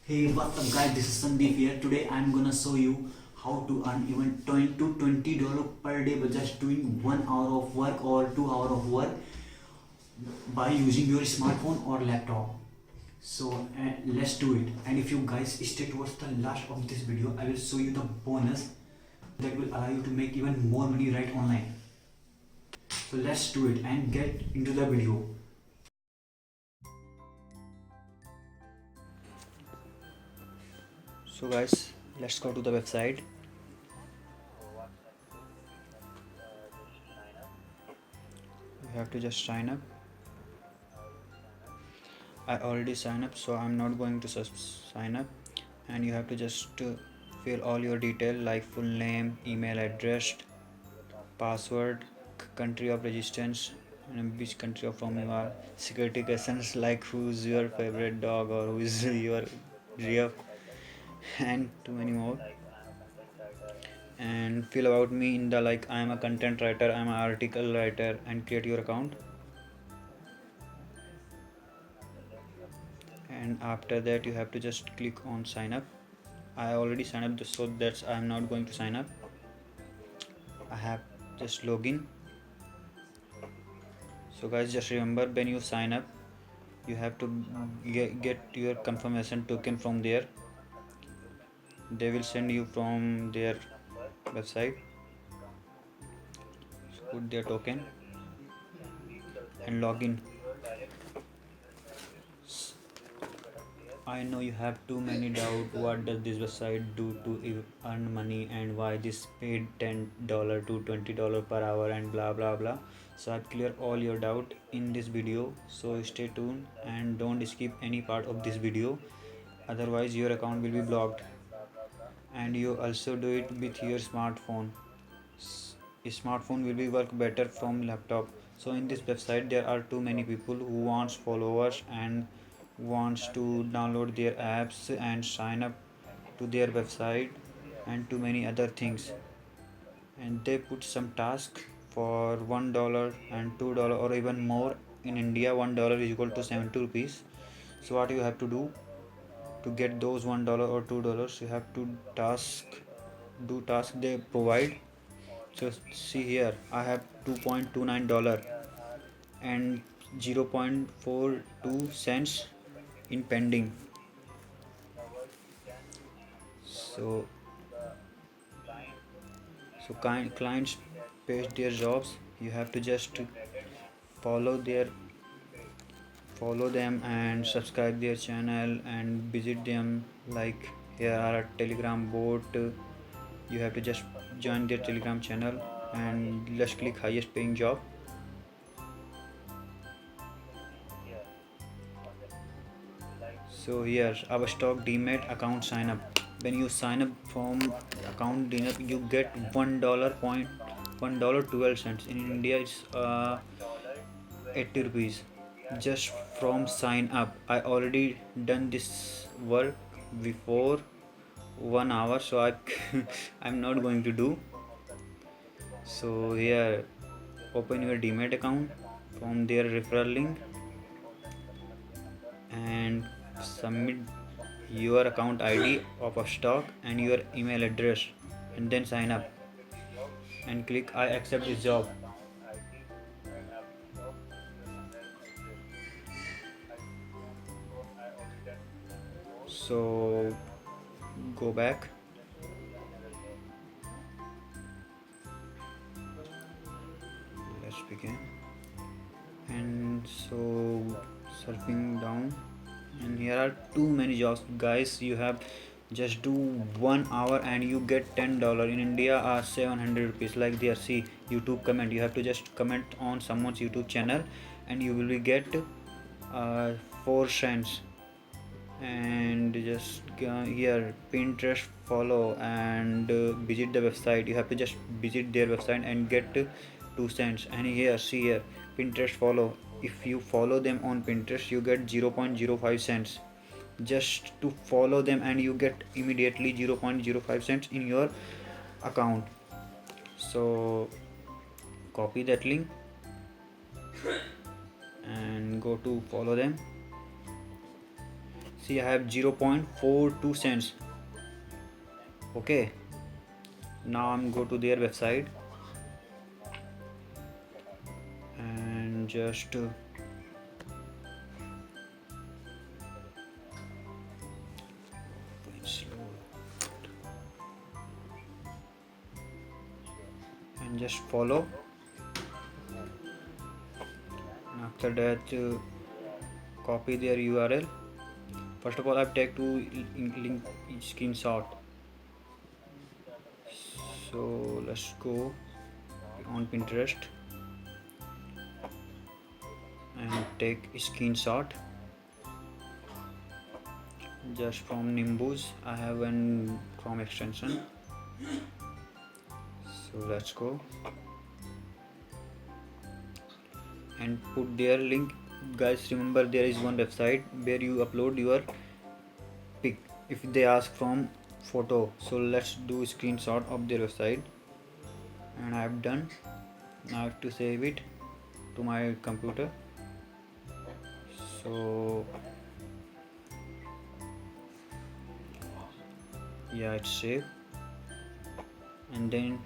Hey, what's up guys, this is Sandeep here. Today I'm gonna show you how to earn even 20 to $20 per day by just doing 1 hour of work or 2 hour of work by using your smartphone or laptop. So let's do it. And if you guys stay towards the last of this video, I will show you the bonus that will allow you to make even more money right online. So let's do it and get into the video. So guys, let's go to the website. You have to just sign up. I already signed up, so I'm not going to sign up. And you have to just fill all your detail like full name, email address, password, country of residence, and which country of from you are, security questions like who's your favorite dog or who is your real, and too many more. And fill about me in the like I am a content writer, I am an article writer, and create your account. And after that you have to just click on sign up. I already signed up, so that's I'm not going to sign up. I have just login. So guys, just remember, when you sign up you have to get your confirmation token from there. They will send you from their website. So put their token and log in. I know you have too many doubt what does this website do to earn money and why this paid $10 to $20 per hour and blah blah blah. So I've cleared all your doubt in this video, so stay tuned and don't skip any part of this video, otherwise your account will be blocked. And you also do it with your smartphone. Smartphone will be work better from laptop. So in this website there are too many people who wants followers and wants to download their apps and sign up to their website and too many other things. And they put some task for $1 and $2 or even more. In India $1 is equal to 70 rupees. So what you have to do to get those $1 or $2, you have to do task they provide. So see here, I have $2.29 and 0.42 cents in pending. So clients page their jobs. You have to just follow their follow them and subscribe their channel and visit them. Like here are a telegram bot. You have to just join their telegram channel and let's click highest paying job. So here our stock demat account sign up. When you sign up from account demat, you get $1.12. In India it's 80 rupees just from sign up. I already done this work before 1 hour, so I'm not going to do. So here open your demat account from their referral link and submit your account ID of a stock and your email address and then sign up and click I accept this job. So go back. Let's begin. And so surfing down, and here are too many jobs guys. You have just do 1 hour and you get $10. In India are 700 rupees. Like there, see YouTube comment, you have to just comment on someone's YouTube channel and you will get 4 cents. And just here Pinterest follow and visit the website. You have to just visit their website and get 2 cents. And here see here Pinterest follow, if you follow them on Pinterest you get 0.05 cents just to follow them, and you get immediately 0.05 cents in your account. So copy that link and go to follow them. See, I have 0.42 cents. Okay, now I'm go to their website and just follow. And after that, copy their URL. First of all, I've take to link screenshot. So let's go on Pinterest and take a screenshot just from Nimbus. I have one Chrome extension. So let's go and put their link. Guys, remember there is one website where you upload your pic if they ask from photo. So let's do a screenshot of their website, and I have done. Now I have to save it to my computer. So yeah, it's saved. And then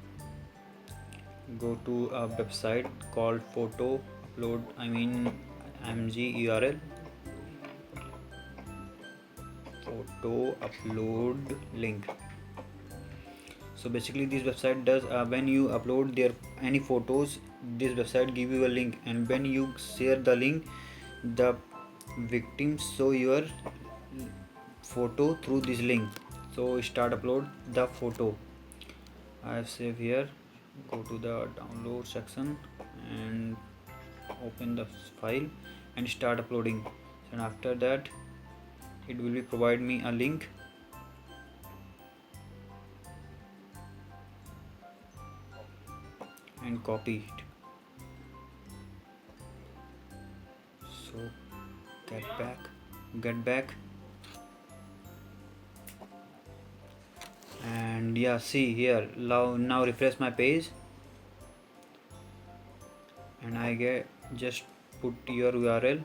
go to a website called photo upload, MG URL, photo upload link. So basically this website does when you upload their any photos, this website give you a link, and when you share the link, the victim show your photo through this link. So start upload the photo. I have saved here. Go to the download section and open the file and start uploading. And after that, it will be provide me a link. And copy it. So get back. And yeah, see here, now refresh my page, and I get just put your URL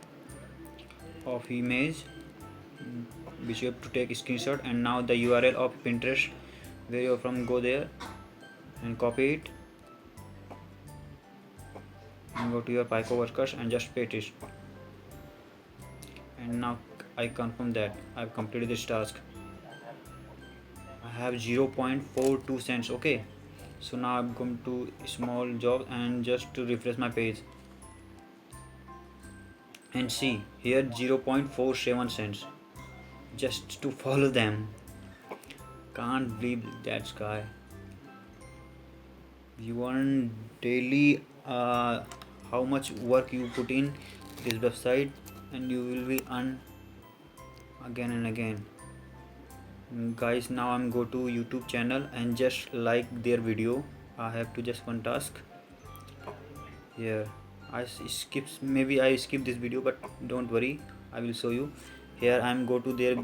of image which you have to take a screenshot, and now the URL of Pinterest where you're from, go there and copy it and go to your Pico workers and just paste it. And now I confirm that I've completed this task. I have 0.42 cents. Okay, so now I'm going to small job and just to refresh my page, and see here 0.47 cents just to follow them. Can't believe that guy. You earn daily how much work you put in this website, and you will be earn again and again. Guys, now I'm go to YouTube channel and just like their video. I have to just one task here. Maybe I skip this video, but don't worry, I will show you. Here I'm go to their,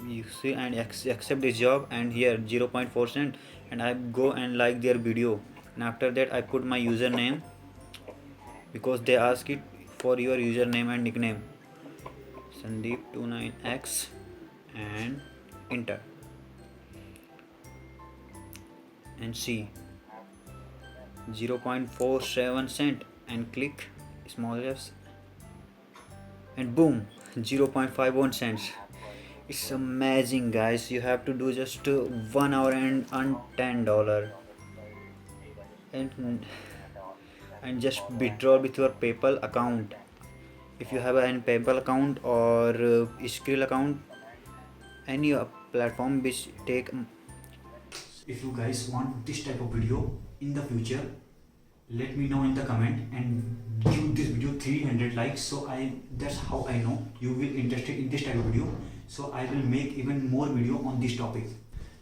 you see, and accept this job, and here 0.4 cent, and I go and like their video. And after that I put my username, because they ask it for your username and nickname, Sandeep29x, and enter. And see 0.47 cent, and click small s, and boom, 0.51 cents. It's amazing, guys. You have to do just 1 hour and earn $10, and just withdraw with your PayPal account. If you have an PayPal account or Skrill account, any platform which take. If you guys want this type of video in the future, let me know in the comment and give this video 300 likes, so that's how I know you will interested in this type of video, so I will make even more video on this topic.